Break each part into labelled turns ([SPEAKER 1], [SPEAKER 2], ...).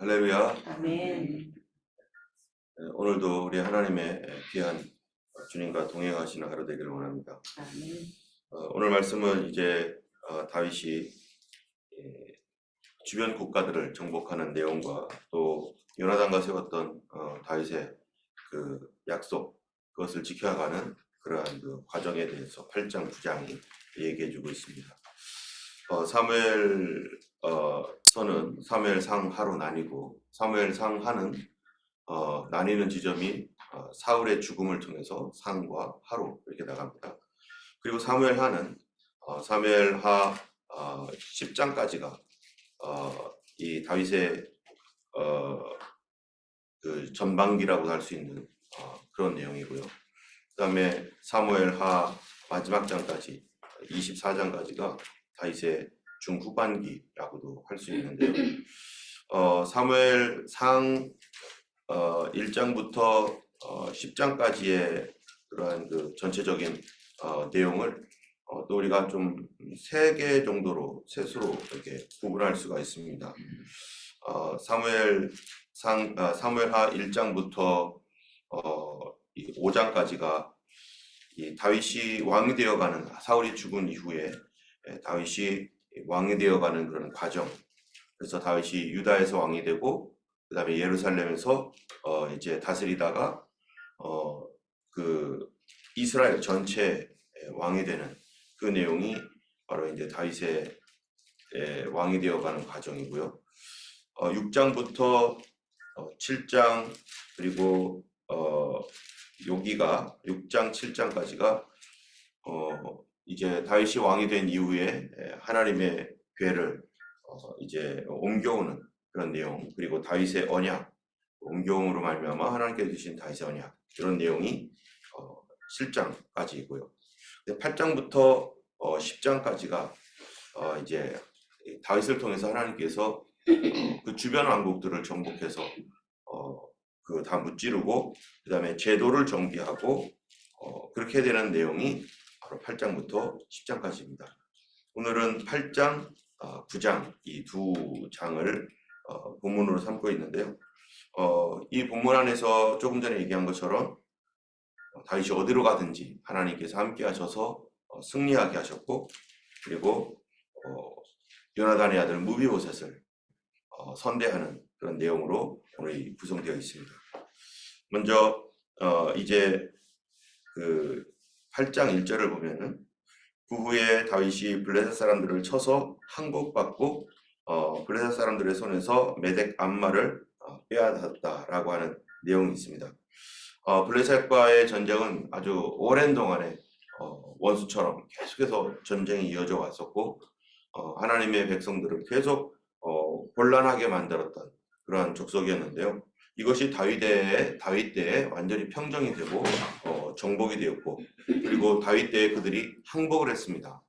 [SPEAKER 1] 할렐루야.
[SPEAKER 2] 아멘.
[SPEAKER 1] 오늘도 우리 하나님의 귀한 주님과 동행하시는 하루 되기를 원합니다.
[SPEAKER 2] 아멘.
[SPEAKER 1] 오늘 말씀은 이제 다윗이 주변 국가들을 정복하는 내용과 또 요나단과 세웠던 다윗의 그 약속, 그것을 지켜가는 그러한 그 과정에 대해서 8장 9장이 얘기해주고 있습니다. 사무엘서는 사무엘상하로 나뉘고, 사무엘상하는 나뉘는 지점이 사울의 죽음을 통해서 상과 하로 이렇게 나갑니다. 그리고 사무엘하는 사무엘하 10장까지가 이 다윗의 그 전반기라고 할 수 있는 그런 내용이고요. 그 다음에 사무엘하 마지막 장까지 24장까지가 다윗의 중후반기라고도 할 수 있는데요. 사무엘상 1장부터 10장까지의 그러한 그 전체적인 내용을 또 우리가 좀 3개 정도로 셋으로 이렇게 구분할 수가 있습니다. 사무엘하 1장부터 5장까지가 이 다윗이 왕이 되어가는, 사울이 죽은 이후에 다윗이 왕이 되어가는 그런 과정. 그래서 다윗이 유다에서 왕이 되고, 그 다음에 예루살렘에서 이제 다스리다가 그 이스라엘 전체 왕이 되는 그 내용이 바로 이제 다윗의 왕이 되어가는 과정이고요. 6장부터 7장 그리고 여기가 6장 7장까지가 이제 다윗이 왕이 된 이후에 하나님의 궤를 이제 옮겨오는 그런 내용, 그리고 다윗의 언약, 옮겨옴으로 말미암아 하나님께서 주신 다윗의 언약, 이런 내용이 7장까지이고요. 8장부터 10장까지가 이제 다윗을 통해서 하나님께서 그 주변 왕국들을 정복해서 그 다 무찌르고, 그 다음에 제도를 정비하고 그렇게 되는 내용이 바로 8장부터 10장까지입니다. 오늘은 8장, 9장 이 두 장을 본문으로 삼고 있는데요. 이 본문 안에서 조금 전에 얘기한 것처럼 다윗이 어디로 가든지 하나님께서 함께 하셔서 승리하게 하셨고, 그리고 요나단의 아들 무비보셋을 선대하는 그런 내용으로 오늘 구성되어 있습니다. 먼저 이제 그 8장 1절을 보면은 그 후에 다윗이 블레셋 사람들을 쳐서 항복받고 블레셋 사람들의 손에서 메덱 암마를 빼앗았다라고 하는 내용이 있습니다. 블레셋과의 전쟁은 아주 오랜 동안에 원수처럼 계속해서 전쟁이 이어져 왔었고, 하나님의 백성들을 계속 곤란하게 만들었던 그러한 족속이었는데요. 이것이 다윗 때에 완전히 평정이 되고 정복이 되었고, 그리고 다윗 때에 그들이 항복을 했습니다.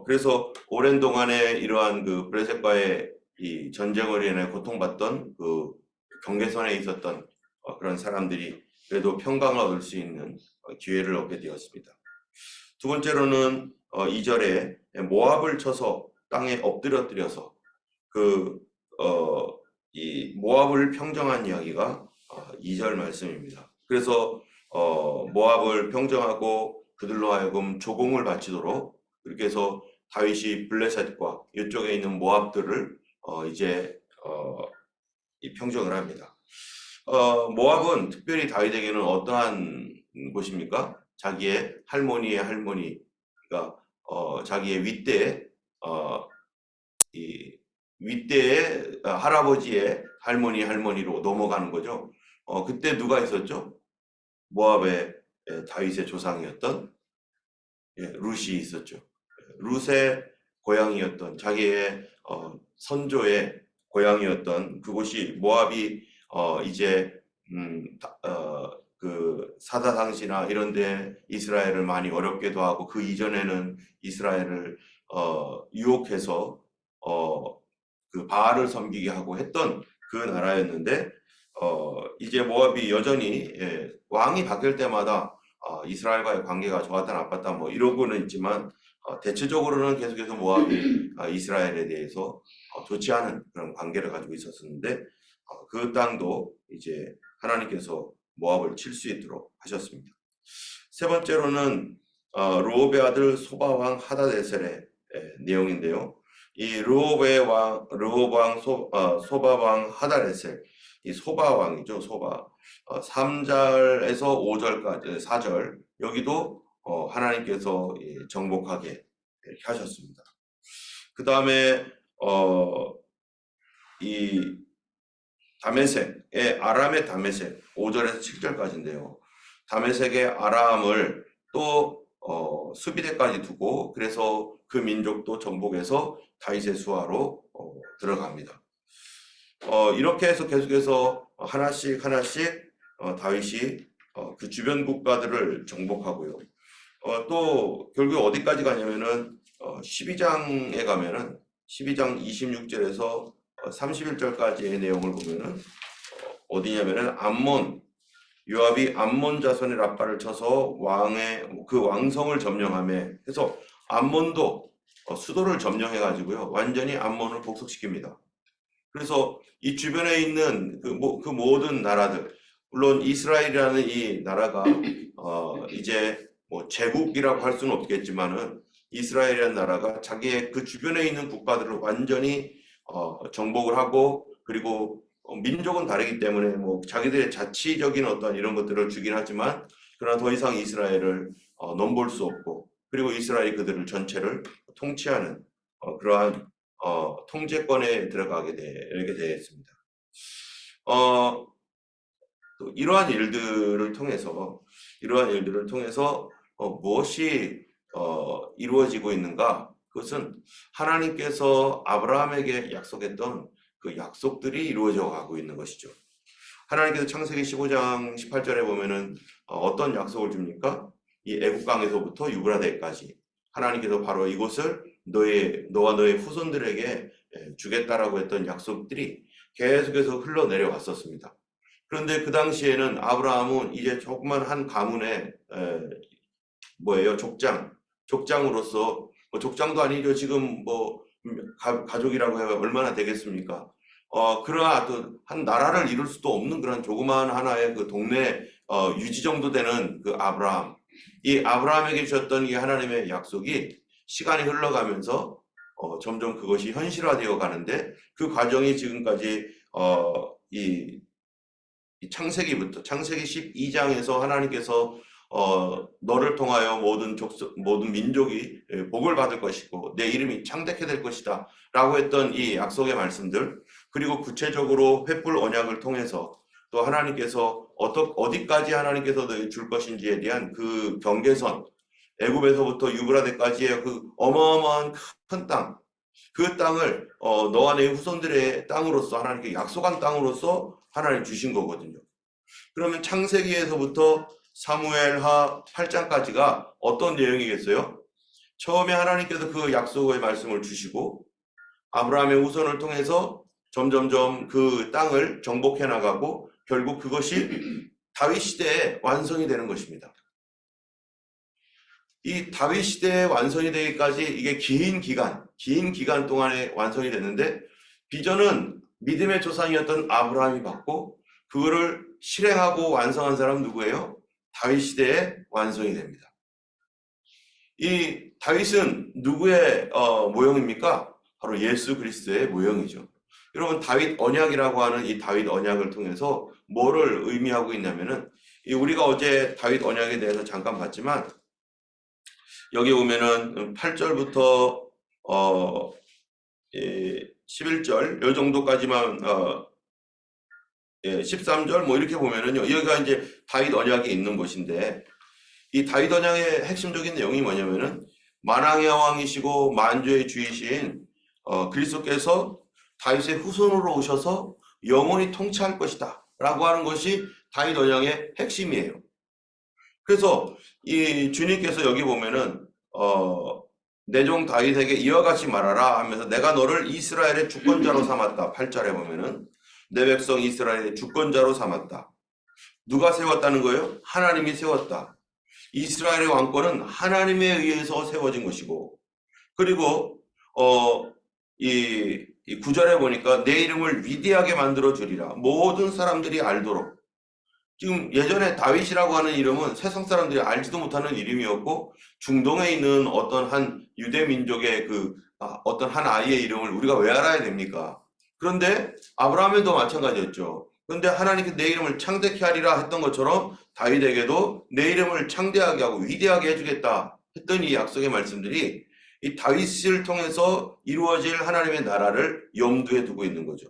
[SPEAKER 1] 그래서 오랜 동안에 이러한 그 블레셋과의 이 전쟁으로 인해 고통받던 그 경계선에 있었던 그런 사람들이 그래도 평강을 얻을 수 있는 기회를 얻게 되었습니다. 두 번째로는 2절에 모압을 쳐서 땅에 엎드려뜨려서 이 모압을 평정한 이야기가 2절 말씀입니다. 그래서 모압을 평정하고 그들로 하여금 조공을 바치도록 그렇게 해서 다윗이 블레셋과 이쪽에 있는 모압들을 이제 평정을 합니다. 모압은 특별히 다윗에게는 어떠한 곳입니까? 자기의 할머니의 할머니가 자기의 윗대의 할아버지의 할머니로 넘어가는 거죠. 그때 누가 있었죠? 모압의 다윗의 조상이었던 룻이 있었죠. 룻의 고향이었던, 자기의 선조의 고향이었던 그곳이 모압이 이제 그 사사당시나 이런데 이스라엘을 많이 어렵게도 하고, 그 이전에는 이스라엘을 유혹해서 그 바알을 섬기게 하고 했던 그 나라였는데, 이제 모압이 여전히 왕이 바뀔 때마다 이스라엘과의 관계가 좋았다 나빴다 뭐 이러고는 있지만, 대체적으로는 계속해서 모압이 이스라엘에 대해서 좋지 않은 그런 관계를 가지고 있었는데 그 땅도 이제 하나님께서 모압을 칠 수 있도록 하셨습니다. 세 번째로는 르호베 아들 소바 왕 하다데셀의 내용인데요. 이 르호베 왕 소바 왕 하다데셀, 이 소바 왕이죠. 소바 3절에서 5절까지 4절 여기도 하나님께서 정복하게 이렇게 하셨습니다. 그 다음에 이 다메섹의 아람의 다메섹 5절에서 7절까지인데요. 다메섹의 아람을 또 수비대까지 두고 그래서 그 민족도 정복해서 다윗의 수하로 들어갑니다. 이렇게 해서 계속해서 하나씩 다윗이 그 주변 국가들을 정복하고요. 또 결국 어디까지 가냐면은 12장에 가면은 12장 26절에서 31절까지의 내용을 보면은 어디냐면은 요압이 암몬 자손의 라빠를 쳐서 그 왕성을 점령하며 해서 암몬도 수도를 점령해 가지고요 완전히 암몬을 복속시킵니다. 그래서 이 주변에 있는 그 모든 나라들, 물론 이스라엘이라는 이 나라가 이제 뭐 제국이라고 할 수는 없겠지만은 이스라엘이라는 나라가 자기의 그 주변에 있는 국가들을 완전히 정복을 하고 그리고 민족은 다르기 때문에 뭐 자기들의 자치적인 어떤 이런 것들을 주긴 하지만 그러나 더 이상 이스라엘을 넘볼 수 없고 그리고 이스라엘이 그들을 전체를 통치하는 그러한 통제권에 들어가게 되었습니다. 또 이러한 일들을 통해서 무엇이 이루어지고 있는가? 그것은 하나님께서 아브라함에게 약속했던 그 약속들이 이루어져 가고 있는 것이죠. 하나님께서 창세기 15장 18절에 보면은 어떤 약속을 줍니까? 이 애국강에서부터 유브라데까지 하나님께서 바로 이곳을 너와 너의 후손들에게 주겠다라고 했던 약속들이 계속해서 흘러내려 왔었습니다. 그런데 그 당시에는 아브라함은 이제 조그만 한 가문의 족장으로서 족장도 아니죠. 지금 뭐 가족이라고 해야 얼마나 되겠습니까? 그러나 또 한 나라를 이룰 수도 없는 그런 조그만 하나의 그 동네 유지 정도 되는 그 아브라함. 이 아브라함에게 주셨던 이 하나님의 약속이 시간이 흘러가면서 점점 그것이 현실화되어 가는데 그 과정이 지금까지 이 창세기 12장에서 하나님께서 너를 통하여 모든 민족이 복을 받을 것이고 내 이름이 창대케 될 것이다 라고 했던 이 약속의 말씀들, 그리고 구체적으로 횃불 언약을 통해서 또 하나님께서 어디까지 하나님께서 줄 것인지에 대한 그 경계선, 애굽에서부터 유브라데까지의 그 어마어마한 큰 땅, 그 땅을 너와 내 후손들의 땅으로서 하나님께 약속한 땅으로서 하나님 주신 거거든요. 그러면 창세기에서부터 사무엘하 8장까지가 어떤 내용이겠어요? 처음에 하나님께서 그 약속의 말씀을 주시고 아브라함의 후손을 통해서 점점점 그 땅을 정복해 나가고 결국 그것이 다윗 시대에 완성이 되는 것입니다. 이 다윗 시대에 완성이 되기까지 이게 긴 기간 동안에 완성이 됐는데 비전은 믿음의 조상이었던 아브라함이 받고 그거를 실행하고 완성한 사람은 누구예요? 다윗 시대에 완성이 됩니다. 이 다윗은 누구의 모형입니까? 바로 예수 그리스도의 모형이죠. 여러분, 다윗 언약이라고 하는 이 다윗 언약을 통해서 뭐를 의미하고 있냐면은 우리가 어제 다윗 언약에 대해서 잠깐 봤지만 여기 보면은 8절부터 11절 이 정도까지만 13절 뭐 이렇게 보면은요, 여기가 이제 다윗 언약이 있는 곳인데 이 다윗 언약의 핵심적인 내용이 뭐냐면은 만왕의 왕이시고 만주의 주이신 그리스도께서 다윗의 후손으로 오셔서 영원히 통치할 것이다 라고 하는 것이 다윗 언약의 핵심이에요. 그래서 이 주님께서 여기 보면은 내 종 다윗에게 이와 같이 말하라 하면서 내가 너를 이스라엘의 주권자로 삼았다. 8절에 보면은 내 백성 이스라엘의 주권자로 삼았다. 누가 세웠다는 거예요? 하나님이 세웠다. 이스라엘의 왕권은 하나님에 의해서 세워진 것이고, 그리고 이 이 9절에 보니까 내 이름을 위대하게 만들어 주리라. 모든 사람들이 알도록. 지금 예전에 다윗이라고 하는 이름은 세상 사람들이 알지도 못하는 이름이었고 중동에 있는 어떤 한 유대 민족의 어떤 한 아이의 이름을 우리가 왜 알아야 됩니까? 그런데 아브라함에도 마찬가지였죠. 그런데 하나님께 내 이름을 창대케 하리라 했던 것처럼 다윗에게도 내 이름을 창대하게 하고 위대하게 해주겠다 했던 이 약속의 말씀들이 이 다윗을 통해서 이루어질 하나님의 나라를 염두에 두고 있는 거죠.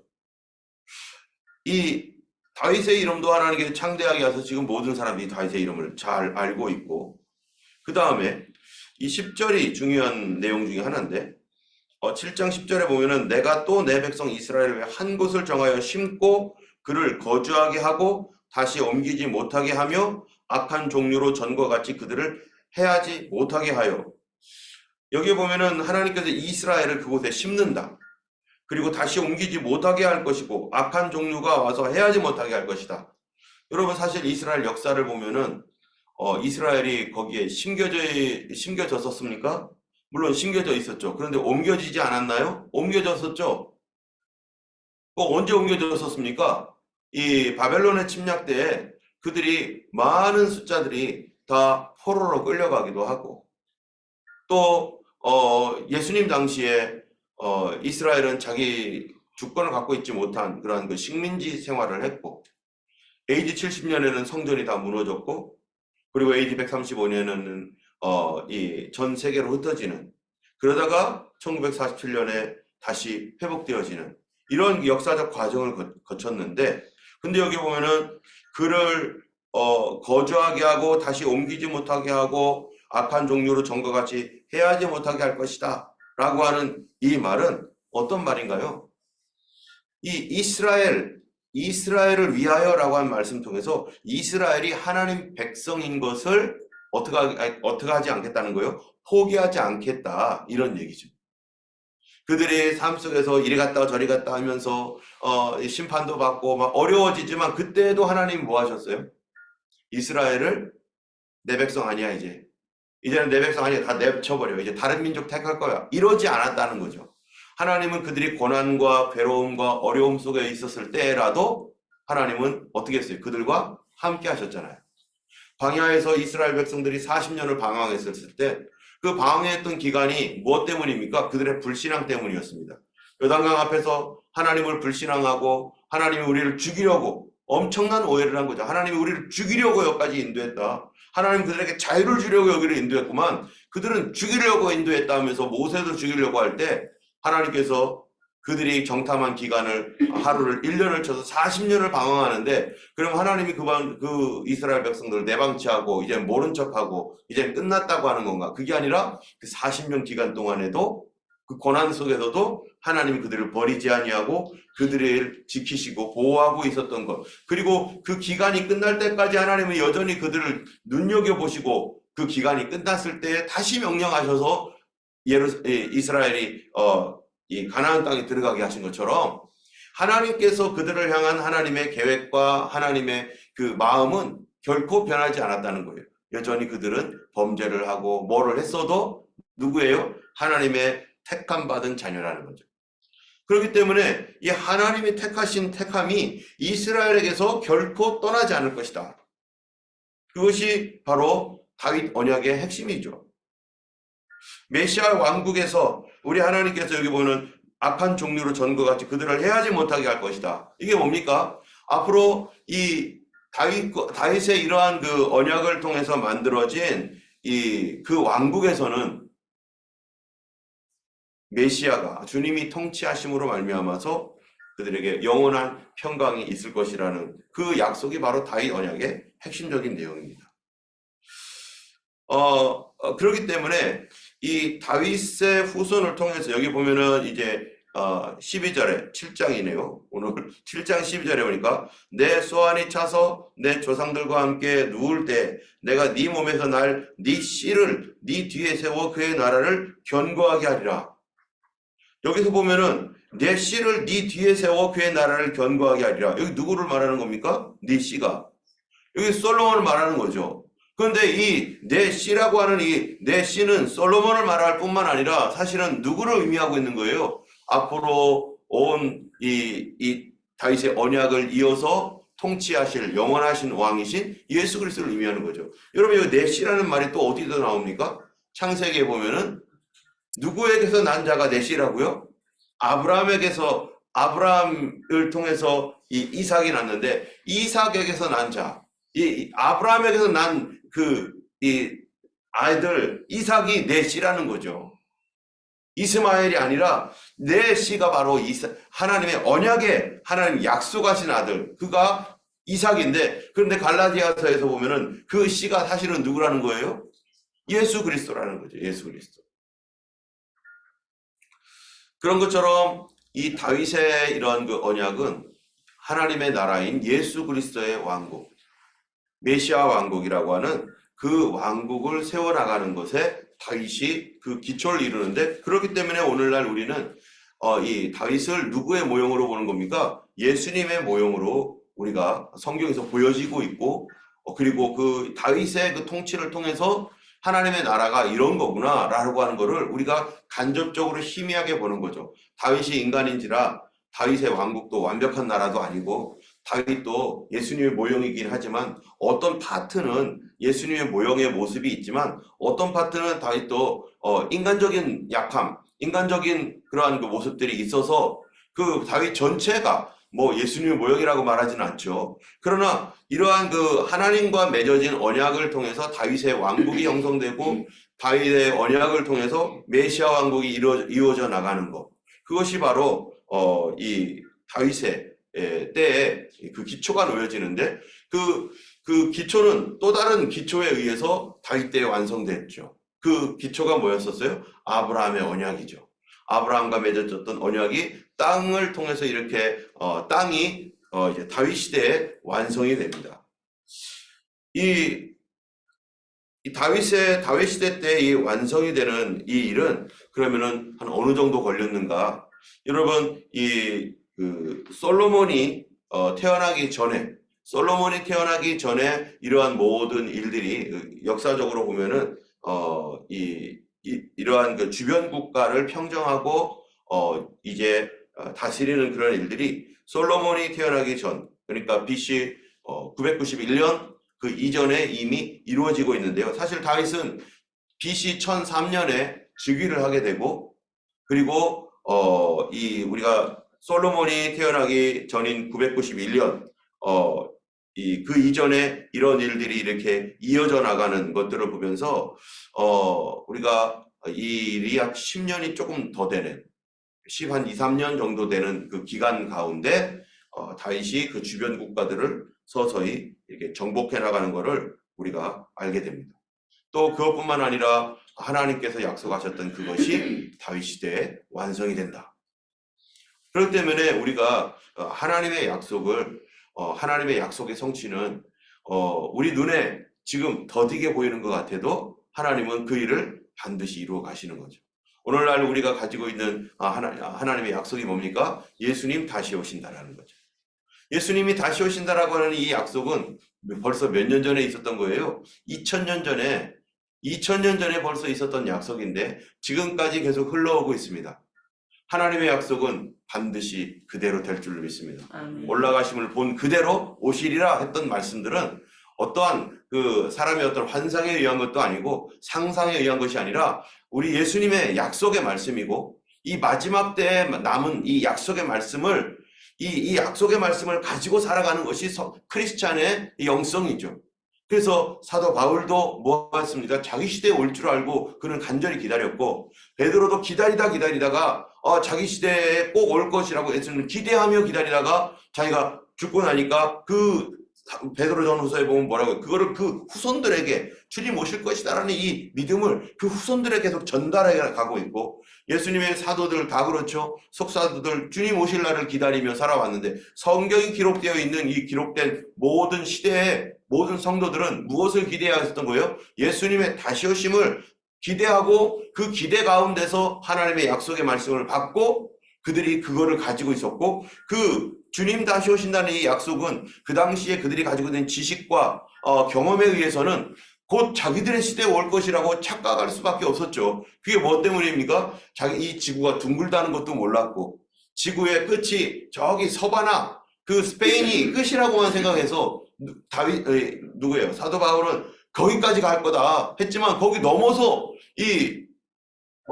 [SPEAKER 1] 이 다윗의 이름도 하나님께 창대하게 해서 지금 모든 사람들이 다윗의 이름을 잘 알고 있고, 그 다음에 이 10절이 중요한 내용 중에 하나인데 7장 10절에 보면은 내가 또 내 백성 이스라엘을 위해 한 곳을 정하여 심고 그를 거주하게 하고 다시 옮기지 못하게 하며 악한 종류로 전과 같이 그들을 해하지 못하게 하여. 여기 보면은 하나님께서 이스라엘을 그곳에 심는다. 그리고 다시 옮기지 못하게 할 것이고 악한 종류가 와서 해하지 못하게 할 것이다. 여러분 사실 이스라엘 역사를 보면은 이스라엘이 거기에 심겨졌었습니까? 물론 심겨져 있었죠. 그런데 옮겨지지 않았나요? 옮겨졌었죠. 언제 옮겨졌었습니까? 이 바벨론의 침략 때에 그들이 많은 숫자들이 다 포로로 끌려가기도 하고, 또 예수님 당시에 이스라엘은 자기 주권을 갖고 있지 못한 그러한 그 식민지 생활을 했고, AD 70년에는 성전이 다 무너졌고, 그리고 AD 135년에는 이 전 세계로 흩어지는, 그러다가 1947년에 다시 회복되어지는 이런 역사적 과정을 거쳤는데, 근데 여기 보면은 그를 거주하게 하고 다시 옮기지 못하게 하고 악한 종류로 전과 같이 해하지 못하게 할 것이다 라고 하는 이 말은 어떤 말인가요? 이 이스라엘을 위하여라고 한 말씀 통해서 이스라엘이 하나님 백성인 것을 어떻게 하지 않겠다는 거예요? 포기하지 않겠다, 이런 얘기죠. 그들의 삶 속에서 이리 갔다 저리 갔다 하면서 심판도 받고 막 어려워지지만, 그때도 하나님 뭐 하셨어요? 이스라엘을 내 백성 아니야, 이제는 내 백성 아니야, 다 내쳐버려, 이제 다른 민족 택할 거야, 이러지 않았다는 거죠. 하나님은 그들이 고난과 괴로움과 어려움 속에 있었을 때라도 하나님은 어떻게 했어요? 그들과 함께 하셨잖아요. 광야에서 이스라엘 백성들이 40년을 방황했을 때 그 방황했던 기간이 무엇 때문입니까? 그들의 불신앙 때문이었습니다. 요단강 앞에서 하나님을 불신앙하고 하나님이 우리를 죽이려고 엄청난 오해를 한 거죠. 하나님이 우리를 죽이려고 여기까지 인도했다. 하나님 그들에게 자유를 주려고 여기를 인도했구만. 그들은 죽이려고 인도했다 하면서 모세도 죽이려고 할 때 하나님께서 그들이 정탐한 기간을 하루를 1년을 쳐서 40년을 방황하는데, 그럼 하나님이 그 이스라엘 백성들을 내방치하고 이제 모른 척하고 이제 끝났다고 하는 건가? 그게 아니라 그 40년 기간 동안에도 그 고난 속에서도 하나님이 그들을 버리지 아니하고 그들을 지키시고 보호하고 있었던 것, 그리고 그 기간이 끝날 때까지 하나님은 여전히 그들을 눈여겨보시고 그 기간이 끝났을 때 다시 명령하셔서 이스라엘이 이 가나안 땅에 들어가게 하신 것처럼 하나님께서 그들을 향한 하나님의 계획과 하나님의 그 마음은 결코 변하지 않았다는 거예요. 여전히 그들은 범죄를 하고 뭐를 했어도 누구예요? 하나님의 택함 받은 자녀라는 거죠. 그렇기 때문에 이 하나님이 택하신 택함이 이스라엘에게서 결코 떠나지 않을 것이다. 그것이 바로 다윗 언약의 핵심이죠. 메시아 왕국에서 우리 하나님께서 여기 보는 악한 종류로 전과 같이 그들을 해하지 못하게 할 것이다. 이게 뭡니까? 앞으로 이 다윗의 이러한 그 언약을 통해서 만들어진 그 왕국에서는 메시아가 주님이 통치하심으로 말미암아서 그들에게 영원한 평강이 있을 것이라는 그 약속이 바로 다윗 언약의 핵심적인 내용입니다. 그렇기 때문에 이 다윗의 후손을 통해서 여기 보면은 이제 12절에 7장이네요. 오늘 7장 12절에 보니까 내 소환이 차서 내 조상들과 함께 누울 때 내가 네 몸에서 네 씨를 네 뒤에 세워 그의 나라를 견고하게 하리라. 여기서 보면은 내 씨를 네 뒤에 세워 그의 나라를 견고하게 하리라. 여기 누구를 말하는 겁니까? 네 씨가. 여기 솔로몬을 말하는 거죠. 그런데 이 내 씨라고 하는 이 내 씨는 솔로몬을 말할 뿐만 아니라 사실은 누구를 의미하고 있는 거예요? 앞으로 온 이 다윗의 언약을 이어서 통치하실 영원하신 왕이신 예수 그리스도를 의미하는 거죠. 여러분, 이 넷이라는 말이 또 어디서 나옵니까? 창세기에 보면은 누구에게서 난 자가 넷이라고요? 아브라함에게서, 아브라함을 통해서 이 이삭이 났는데, 이삭에게서 난 자, 이 아브라함에게서 난 이 아이들 이삭이 넷이라는 거죠. 이스마엘이 아니라 넷이가 바로 하나님의 언약에 하나님 약속하신 아들, 그가 이삭인데, 그런데 갈라디아서에서 보면은 그 씨가 사실은 누구라는 거예요? 예수 그리스도라는 거죠. 예수 그리스도. 그런 것처럼 이 다윗의 이러한 그 언약은 하나님의 나라인 예수 그리스도의 왕국, 메시아 왕국이라고 하는 그 왕국을 세워나가는 것에 다윗이 그 기초를 이루는데, 그렇기 때문에 오늘날 우리는 이 다윗을 누구의 모형으로 보는 겁니까? 예수님의 모형으로 우리가 성경에서 보여지고 있고, 그리고 그 다윗의 그 통치를 통해서 하나님의 나라가 이런 거구나 라고 하는 거를 우리가 간접적으로 희미하게 보는 거죠. 다윗이 인간인지라 다윗의 왕국도 완벽한 나라도 아니고, 다윗도 예수님의 모형이긴 하지만 어떤 파트는 예수님의 모형의 모습이 있지만, 어떤 파트는 다윗도 인간적인 약함, 인간적인 그러한 그 모습들이 있어서 그 다윗 전체가 뭐 예수님의 모형이라고 말하지는 않죠. 그러나 이러한 그 하나님과 맺어진 언약을 통해서 다윗의 왕국이 형성되고, 다윗의 언약을 통해서 메시아 왕국이 이루어져 나가는 것, 그것이 바로 이 다윗의 때에 그 기초가 놓여지는데, 그 기초는 또 다른 기초에 의해서 다윗 때에 완성됐죠. 그 기초가 뭐였었어요? 아브라함의 언약이죠. 아브라함과 맺어졌던 언약이 땅을 통해서 이렇게 땅이 이제 다윗 시대에 완성이 됩니다. 이 다윗 시대 때 이 완성이 되는 이 일은 그러면은 한 어느 정도 걸렸는가? 여러분, 솔로몬이 태어나기 전에 이러한 모든 일들이 역사적으로 보면은 이러한 그 주변 국가를 평정하고 이제 다스리는 그런 일들이 솔로몬이 태어나기 전, 그러니까 BC 991년 그 이전에 이미 이루어지고 있는데요. 사실 다윗은 BC 1003년에 즉위를 하게 되고, 그리고 우리가 솔로몬이 태어나기 전인 991년 그 이전에 이런 일들이 이렇게 이어져 나가는 것들을 보면서 우리가 이 일이 약 10년이 조금 더 되는, 한 2, 3년 정도 되는 그 기간 가운데 다윗이 그 주변 국가들을 서서히 이렇게 정복해 나가는 것을 우리가 알게 됩니다. 또 그것뿐만 아니라 하나님께서 약속하셨던 그것이 다윗 시대에 완성이 된다. 그렇기 때문에 우리가 하나님의 약속의 성취는 우리 눈에 지금 더디게 보이는 것 같아도 하나님은 그 일을 반드시 이루어 가시는 거죠. 오늘날 우리가 가지고 있는 하나님의 약속이 뭡니까? 예수님 다시 오신다라는 거죠. 예수님이 다시 오신다라고 하는 이 약속은 벌써 몇 년 전에 있었던 거예요. 2000년 전에 벌써 있었던 약속인데 지금까지 계속 흘러오고 있습니다. 하나님의 약속은 반드시 그대로 될 줄로 믿습니다. 아멘. 올라가심을 본 그대로 오시리라 했던 말씀들은 어떠한 그 사람의 어떤 환상에 의한 것도 아니고 상상에 의한 것이 아니라 우리 예수님의 약속의 말씀이고, 이 마지막 때에 남은 이 약속의 말씀을 이 약속의 말씀을 가지고 살아가는 것이 크리스찬의 영성이죠. 그래서 사도 바울도 뭐 했습니까? 자기 시대에 올 줄 알고 그는 간절히 기다렸고, 베드로도 기다리다가 자기 시대에 꼭 올 것이라고 예수님을 기대하며 기다리다가 자기가 죽고 나니까 그 베드로 전후서에 보면 뭐라고요? 그거를 그 후손들에게 주님 오실 것이다라는 이 믿음을 그 후손들에게 계속 전달해 가고 있고, 예수님의 사도들 다 그렇죠. 속사도들 주님 오실 날을 기다리며 살아왔는데, 성경이 기록되어 있는 이 기록된 모든 시대의 모든 성도들은 무엇을 기대하였던 거예요? 예수님의 다시 오심을 기대하고, 그 기대 가운데서 하나님의 약속의 말씀을 받고 그들이 그거를 가지고 있었고, 그 주님 다시 오신다는 이 약속은 그 당시에 그들이 가지고 있는 지식과 경험에 의해서는 곧 자기들의 시대에 올 것이라고 착각할 수밖에 없었죠. 그게 뭐 때문입니까? 이 지구가 둥글다는 것도 몰랐고, 지구의 끝이 저기 서바나 그 스페인이 끝이라고만 생각해서 누구예요? 사도 바울은 거기까지 갈 거다 했지만 거기 넘어서 이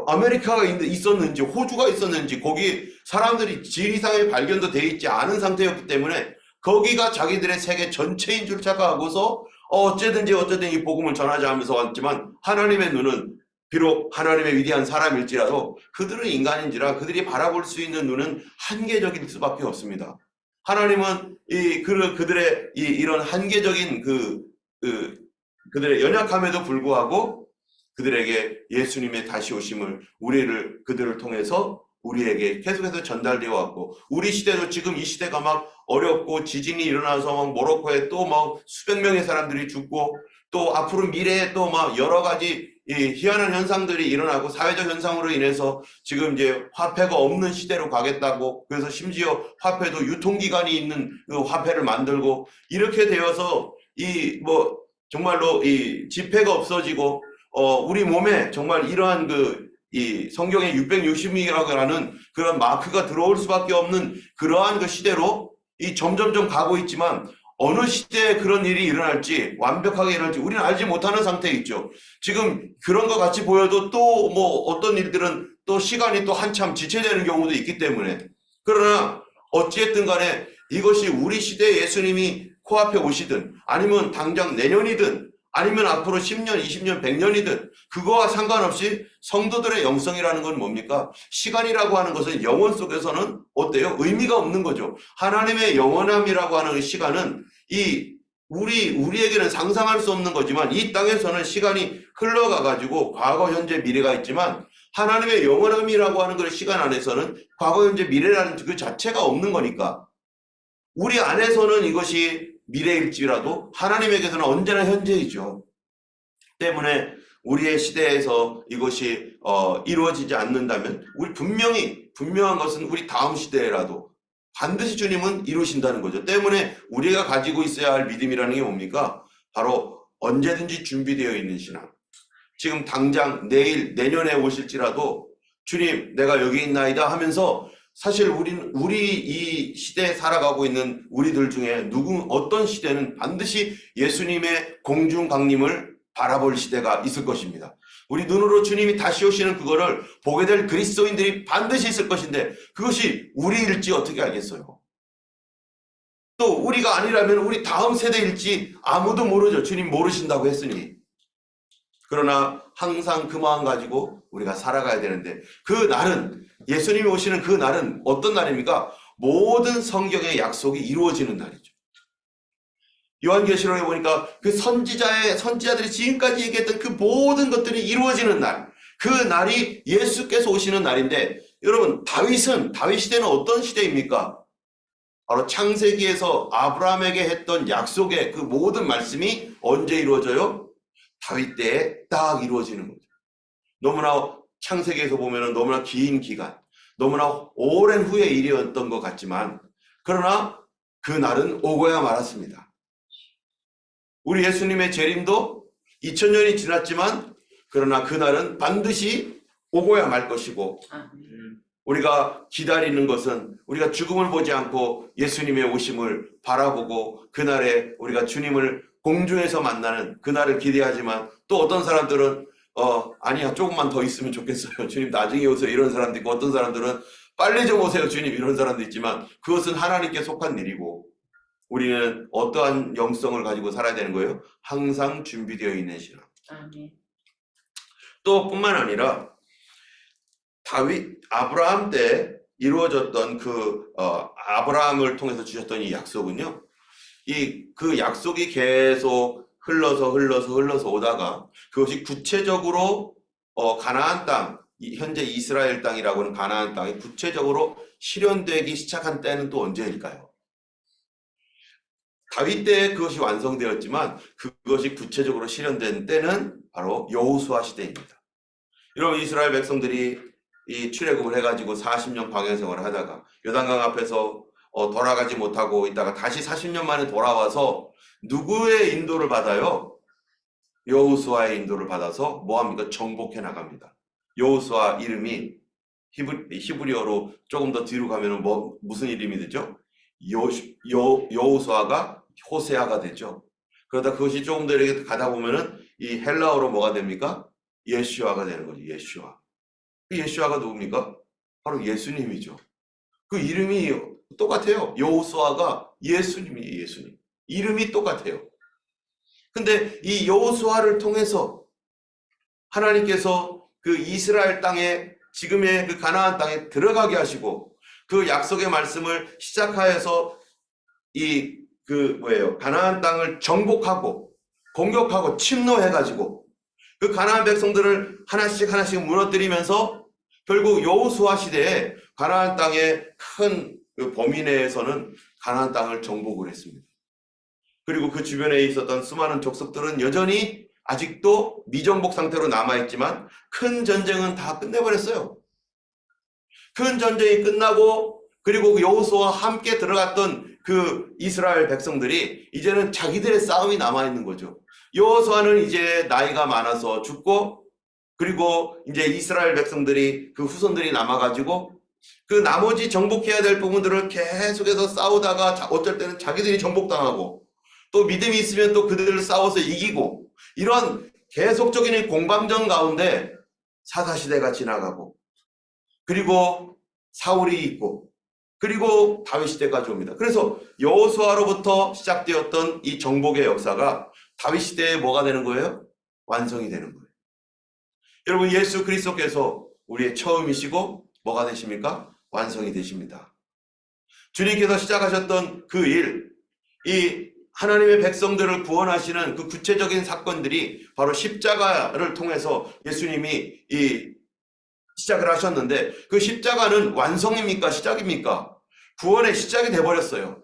[SPEAKER 1] 아메리카가 있었는지 호주가 있었는지 거기 사람들이 지리상에 발견도 돼 있지 않은 상태였기 때문에 거기가 자기들의 세계 전체인 줄 착각하고서 어쨌든 이 복음을 전하자 하면서 왔지만 하나님의 눈은 비록 하나님의 위대한 사람일지라도 그들은 인간인지라 그들이 바라볼 수 있는 눈은 한계적일 수밖에 없습니다. 하나님은 그들의 이런 한계적인 그들의 연약함에도 불구하고 그들에게 예수님의 다시 오심을 그들을 통해서 우리에게 계속해서 전달되어 왔고, 우리 시대도 지금 이 시대가 막 어렵고 지진이 일어나서 막 모로코에 또 막 수백 명의 사람들이 죽고 또 앞으로 미래에 또 막 여러 가지 희한한 현상들이 일어나고 사회적 현상으로 인해서 지금 이제 화폐가 없는 시대로 가겠다고, 그래서 심지어 화폐도 유통기간이 있는 그 화폐를 만들고 이렇게 되어서 정말로 이 지폐가 없어지고 우리 몸에 정말 이러한 이 성경의 660이라고 하는 그런 마크가 들어올 수밖에 없는 그러한 그 시대로 점점점 가고 있지만 어느 시대에 그런 일이 일어날지 완벽하게 일어날지 우리는 알지 못하는 상태에 있죠. 지금 그런 것 같이 보여도 또 어떤 일들은 또 시간이 또 한참 지체되는 경우도 있기 때문에, 그러나 어찌됐든 간에 이것이 우리 시대에 예수님이 코앞에 오시든 아니면 당장 내년이든 아니면 앞으로 10년, 20년, 100년이든 그거와 상관없이 성도들의 영성이라는 건 뭡니까? 시간이라고 하는 것은 영혼 속에서는 어때요? 의미가 없는 거죠. 하나님의 영원함이라고 하는 시간은 우리에게는 상상할 수 없는 거지만 이 땅에서는 시간이 흘러가가지고 과거, 현재, 미래가 있지만 하나님의 영원함이라고 하는 그 시간 안에서는 과거, 현재, 미래라는 그 자체가 없는 거니까 우리 안에서는 이것이 미래일지라도 하나님에게서는 언제나 현재이죠. 때문에 우리의 시대에서 이것이 이루어지지 않는다면 우리 분명한 것은 우리 다음 시대라도 반드시 주님은 이루신다는 거죠. 때문에 우리가 가지고 있어야 할 믿음이라는 게 뭡니까? 바로 언제든지 준비되어 있는 신앙. 지금 당장 내일, 내년에 오실지라도 주님 내가 여기 있나이다 하면서, 사실 우리 이 시대에 살아가고 있는 우리들 중에 어떤 시대는 반드시 예수님의 공중 강림을 바라볼 시대가 있을 것입니다. 우리 눈으로 주님이 다시 오시는 그거를 보게 될 그리스도인들이 반드시 있을 것인데 그것이 우리일지 어떻게 알겠어요? 또 우리가 아니라면 우리 다음 세대일지 아무도 모르죠. 주님 모르신다고 했으니. 그러나 항상 그 마음 가지고 우리가 살아가야 되는데, 그 날은, 예수님이 오시는 그 날은 어떤 날입니까? 모든 성경의 약속이 이루어지는 날이죠. 요한계시록에 보니까 그 선지자들이 지금까지 얘기했던 그 모든 것들이 이루어지는 날, 그 날이 예수께서 오시는 날인데, 여러분 다윗 시대는 어떤 시대입니까? 바로 창세기에서 아브라함에게 했던 약속의 그 모든 말씀이 언제 이루어져요? 다윗 때에 딱 이루어지는 거죠. 너무나 창세기에서 보면 너무나 긴 기간, 너무나 오랜 후의 일이었던 것 같지만, 그러나 그 날은 오고야 말았습니다. 우리 예수님의 재림도 2000년이 지났지만 그러나 그 날은 반드시 오고야 말 것이고, 우리가 기다리는 것은 우리가 죽음을 보지 않고 예수님의 오심을 바라보고 그날에 우리가 주님을 공중에서 만나는 그날을 기대하지만, 또 어떤 사람들은 아니야 조금만 더 있으면 좋겠어요, 주님 나중에 오세요, 이런 사람도 있고, 어떤 사람들은 빨리 좀 오세요 주님, 이런 사람도 있지만 그것은 하나님께 속한 일이고, 우리는 어떠한 영성을 가지고 살아야 되는 거예요? 항상 준비되어 있는 신앙. 또 뿐만 아니라 아브라함 때 이루어졌던 아브라함을 통해서 주셨던 이 약속은요, 그 약속이 계속 흘러서 오다가 그것이 구체적으로 가나안 땅, 현재 이스라엘 땅이라고 하는 가나안 땅이 구체적으로 실현되기 시작한 때는 또 언제일까요? 다윗 때 그것이 완성되었지만 그것이 구체적으로 실현된 때는 바로 여호수아 시대입니다. 여러분, 이스라엘 백성들이 이 출애굽을 해가지고 40년 광야 생활을 하다가 요단강 앞에서 돌아가지 못하고 있다가 다시 40년 만에 돌아와서 누구의 인도를 받아요? 여호수아의 인도를 받아서 뭐합니까? 정복해 나갑니다. 여호수아 이름이 히브리어로 조금 더 뒤로 가면은 무슨 이름이 되죠? 여호수아가 호세아가 되죠. 그러다 그것이 조금 더 이렇게 가다 보면은 이 헬라어로 뭐가 됩니까? 예슈아가 되는 거죠. 예슈아. 그 예슈아가 누굽니까? 바로 예수님이죠. 그 이름이 똑같아요. 여호수아가 예수님이에요. 예수님. 이름이 똑같아요. 근데 이 여호수아를 통해서 하나님께서 그 이스라엘 땅에, 지금의 그 가나안 땅에 들어가게 하시고, 그 약속의 말씀을 시작하여서 가나안 땅을 정복하고 공격하고 침노해가지고 그 가나안 백성들을 하나씩 무너뜨리면서 결국 여호수아 시대에 가나안 땅의 큰 그 범위 내에서는 가나안 땅을 정복을 했습니다. 그리고 그 주변에 있었던 수많은 족속들은 여전히 아직도 미정복 상태로 남아있지만 큰 전쟁은 다 끝내버렸어요. 큰 전쟁이 끝나고 그리고 그 여호수아와 함께 들어갔던 그 이스라엘 백성들이 이제는 자기들의 싸움이 남아있는 거죠. 여호수아는 이제 나이가 많아서 죽고, 그리고 이제 이스라엘 백성들이, 그 후손들이 남아가지고 그 나머지 정복해야 될 부분들을 계속해서 싸우다가 어쩔 때는 자기들이 정복당하고, 또 믿음이 있으면 또 그들을 싸워서 이기고, 이런 계속적인 공방전 가운데 사사시대가 지나가고, 그리고 사울이 있고, 그리고 다윗 시대까지 옵니다. 그래서 여호수아로부터 시작되었던 이 정복의 역사가 다윗 시대에 뭐가 되는 거예요? 완성이 되는 거예요. 여러분, 예수 그리스도께서 우리의 처음이시고 뭐가 되십니까? 완성이 되십니다. 주님께서 시작하셨던 그 일, 이 하나님의 백성들을 구원하시는 그 구체적인 사건들이 바로 십자가를 통해서 예수님이 시작을 하셨는데, 그 십자가는 완성입니까? 시작입니까? 구원의 시작이 돼버렸어요.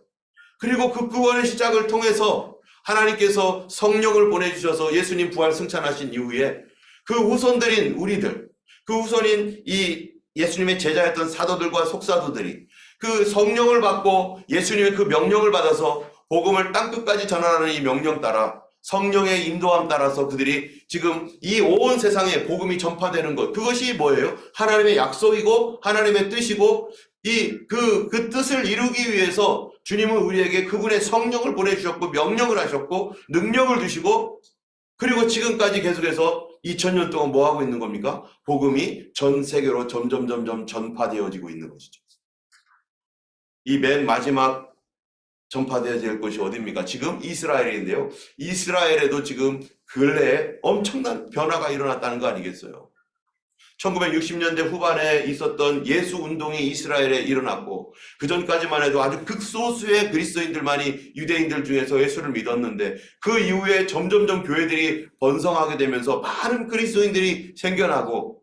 [SPEAKER 1] 그리고 그 구원의 시작을 통해서 하나님께서 성령을 보내주셔서 예수님 부활 승천하신 이후에 그 후손들인 우리들, 그 후손인 이 예수님의 제자였던 사도들과 속사도들이 그 성령을 받고 예수님의 그 명령을 받아서 복음을 땅끝까지 전하라는 이 명령 따라, 성령의 인도함 따라서 그들이 지금 이 온 세상에 복음이 전파되는 것, 그것이 뭐예요? 하나님의 약속이고 하나님의 뜻이고, 그 뜻을 이루기 위해서 주님은 우리에게 그분의 성령을 보내주셨고 명령을 하셨고 능력을 주시고, 그리고 지금까지 계속해서 2000년 동안 뭐 하고 있는 겁니까? 복음이 전 세계로 점점 전파되어지고 있는 것이죠. 이 맨 마지막 전파되어질 곳이 어디입니까? 지금 이스라엘인데요. 이스라엘에도 지금 근래에 엄청난 변화가 일어났다는 거 아니겠어요? 1960년대 후반에 있었던 예수 운동이 이스라엘에 일어났고, 그 전까지만 해도 아주 극소수의 그리스도인들만이 유대인들 중에서 예수를 믿었는데, 그 이후에 점점점 교회들이 번성하게 되면서 많은 그리스도인들이 생겨나고,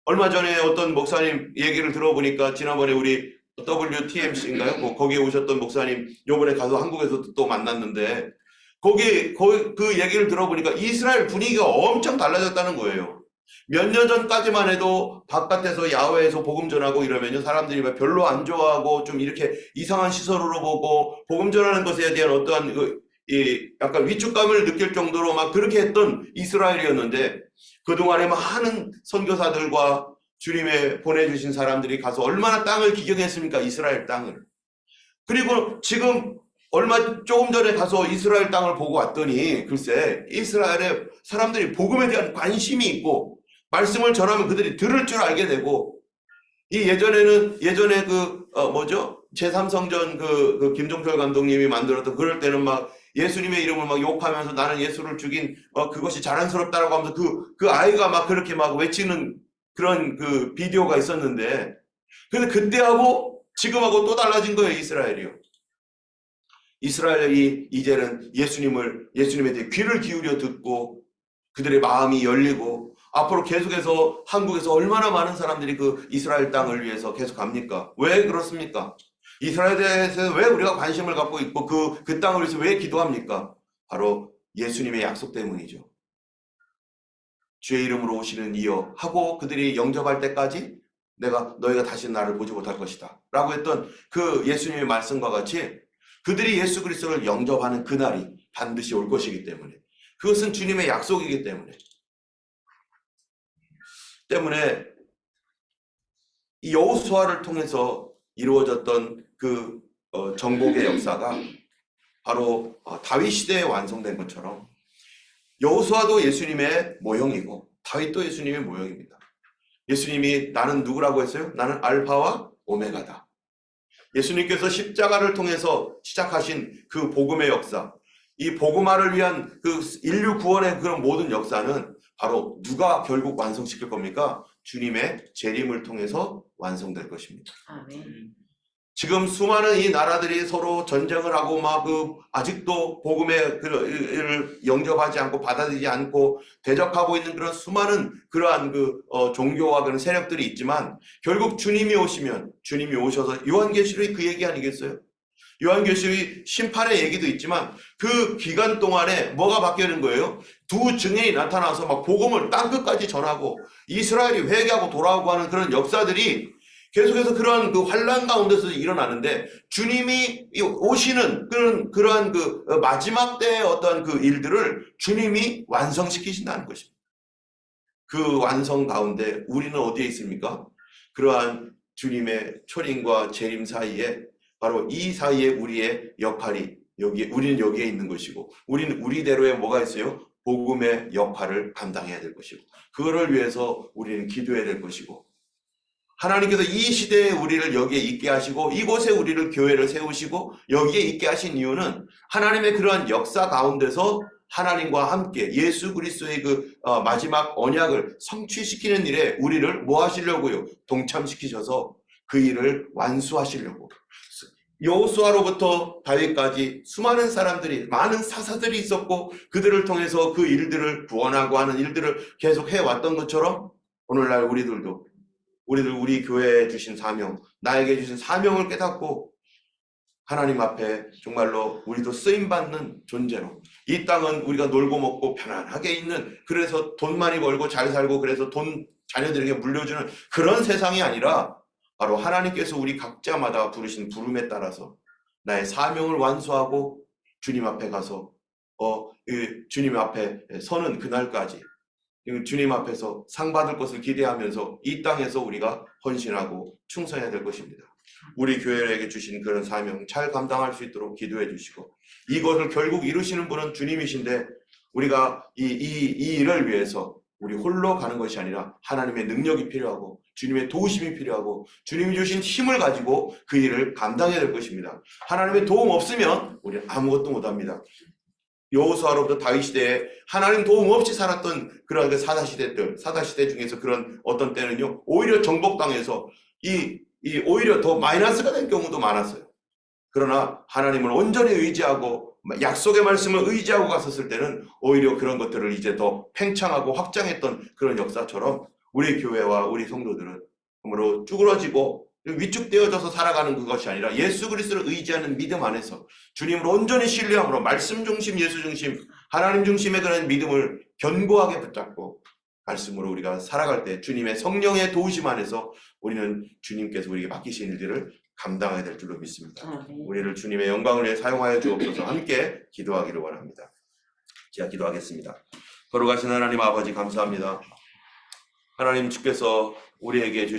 [SPEAKER 1] 얼마 전에 어떤 목사님 얘기를 들어보니까, 지난번에 우리 WTMC인가요? 뭐 거기에 오셨던 목사님 요번에 가서 한국에서도 또 만났는데, 거기 그 얘기를 들어보니까 이스라엘 분위기가 엄청 달라졌다는 거예요. 몇 년 전까지만 해도 바깥에서 야외에서 복음 전하고 이러면요, 사람들이 별로 안 좋아하고 좀 이렇게 이상한 시선으로 보고, 복음 전하는 것에 대한 어떠한 약간 위축감을 느낄 정도로 막 그렇게 했던 이스라엘이었는데, 그동안에 많은 선교사들과 주님의 보내주신 사람들이 가서 얼마나 땅을 기경했습니까? 이스라엘 땅을. 그리고 지금 조금 전에 가서 이스라엘 땅을 보고 왔더니, 글쎄 이스라엘에 사람들이 복음에 대한 관심이 있고, 말씀을 전하면 그들이 들을 줄 알게 되고, 예전에 제3성전 그 김종철 감독님이 만들었던, 그럴 때는 막 예수님의 이름을 막 욕하면서 나는 예수를 죽인 그것이 자랑스럽다라고 하면서 그 아이가 막 그렇게 막 외치는 그런 그 비디오가 있었는데, 근데 그때하고 지금하고 또 달라진 거예요. 이스라엘이 이제는 예수님에 대해 귀를 기울여 듣고 그들의 마음이 열리고, 앞으로 계속해서 한국에서 얼마나 많은 사람들이 그 이스라엘 땅을 위해서 계속 갑니까? 왜 그렇습니까? 이스라엘에 대해서 왜 우리가 관심을 갖고 있고 그 땅을 위해서 왜 기도합니까? 바로 예수님의 약속 때문이죠. 주의 이름으로 오시는 이여 하고 그들이 영접할 때까지 너희가 다시 나를 보지 못할 것이다 라고 했던 그 예수님의 말씀과 같이, 그들이 예수 그리스도를 영접하는 그날이 반드시 올 것이기 때문에, 그것은 주님의 약속이기 때문에 이 여호수아를 통해서 이루어졌던 그 정복의 역사가 바로 다윗 시대에 완성된 것처럼 여호수아도 예수님의 모형이고 다윗도 예수님의 모형입니다. 예수님이 나는 누구라고 했어요? 나는 알파와 오메가다. 예수님께서 십자가를 통해서 시작하신 그 복음의 역사, 이 복음화를 위한 그 인류 구원의 그런 모든 역사는 바로 누가 결국 완성시킬 겁니까? 주님의 재림을 통해서 완성될 것입니다.
[SPEAKER 2] 아멘.
[SPEAKER 1] 지금 수많은 이 나라들이 서로 전쟁을 하고 막 아직도 복음의 그 영접하지 않고 받아들이지 않고 대적하고 있는 그런 수많은 그러한 종교와 그런 세력들이 있지만 결국 주님이 오시면 주님이 오셔서 요한계시록이 그 얘기 아니겠어요? 요한계시록이 심판의 얘기도 있지만 그 기간 동안에 뭐가 바뀌는 거예요? 두 증인이 나타나서 막 복음을 땅끝까지 전하고 이스라엘이 회개하고 돌아오고 하는 그런 역사들이 계속해서 그러한 그 환란 가운데서 일어나는데 주님이 오시는 그러한 그 마지막 때의 어떤 그 일들을 주님이 완성시키신다는 것입니다. 그 완성 가운데 우리는 어디에 있습니까? 그러한 주님의 초림과 재림 사이에 바로 이 사이에 우리의 역할이 우리는 여기에 있는 것이고 우리는 우리대로의 뭐가 있어요? 복음의 역할을 감당해야 될 것이고 그거를 위해서 우리는 기도해야 될 것이고 하나님께서 이 시대에 우리를 여기에 있게 하시고 이곳에 우리를 교회를 세우시고 여기에 있게 하신 이유는 하나님의 그러한 역사 가운데서 하나님과 함께 예수 그리스도의 그 마지막 언약을 성취시키는 일에 우리를 뭐 하시려고요? 동참시키셔서 그 일을 완수하시려고. 여호수아로부터 다윗까지 수많은 사람들이 많은 사사들이 있었고 그들을 통해서 그 일들을 구원하고 하는 일들을 계속 해왔던 것처럼 오늘날 우리 교회에 주신 사명, 나에게 주신 사명을 깨닫고 하나님 앞에 정말로 우리도 쓰임받는 존재로 이 땅은 우리가 놀고 먹고 편안하게 있는 그래서 돈 많이 벌고 잘 살고 그래서 돈 자녀들에게 물려주는 그런 세상이 아니라 바로 하나님께서 우리 각자마다 부르신 부름에 따라서 나의 사명을 완수하고 주님 앞에 가서 주님 앞에 서는 그날까지 주님 앞에서 상 받을 것을 기대하면서 이 땅에서 우리가 헌신하고 충성해야 될 것입니다. 우리 교회에게 주신 그런 사명 잘 감당할 수 있도록 기도해 주시고 이것을 결국 이루시는 분은 주님이신데 우리가 이 일을 위해서 우리 홀로 가는 것이 아니라 하나님의 능력이 필요하고 주님의 도우심이 필요하고 주님이 주신 힘을 가지고 그 일을 감당해야 될 것입니다. 하나님의 도움 없으면 우리는 아무것도 못합니다. 여호수아로부터 다윗 시대에 하나님 도움 없이 살았던 그런 그 사다시대 중에서 그런 어떤 때는요 오히려 정복당해서 오히려 더 마이너스가 된 경우도 많았어요. 그러나 하나님을 온전히 의지하고 약속의 말씀을 의지하고 갔었을 때는 오히려 그런 것들을 이제 더 팽창하고 확장했던 그런 역사처럼 우리 교회와 우리 성도들은 정말로 쭈그러지고 위축되어져서 살아가는 그것이 아니라 예수 그리스도를 의지하는 믿음 안에서 주님을 온전히 신뢰함으로 말씀 중심, 예수 중심, 하나님 중심의 그런 믿음을 견고하게 붙잡고 말씀으로 우리가 살아갈 때 주님의 성령의 도우심 안에서 우리는 주님께서 우리에게 맡기신 일들을 감당해야 될 줄로 믿습니다. 우리를 주님의 영광을 위해 사용하여 주옵소서. 함께 기도하기를 원합니다. 제가 기도하겠습니다. 거룩하신 하나님 아버지 감사합니다. 하나님 주께서 우리에게 주신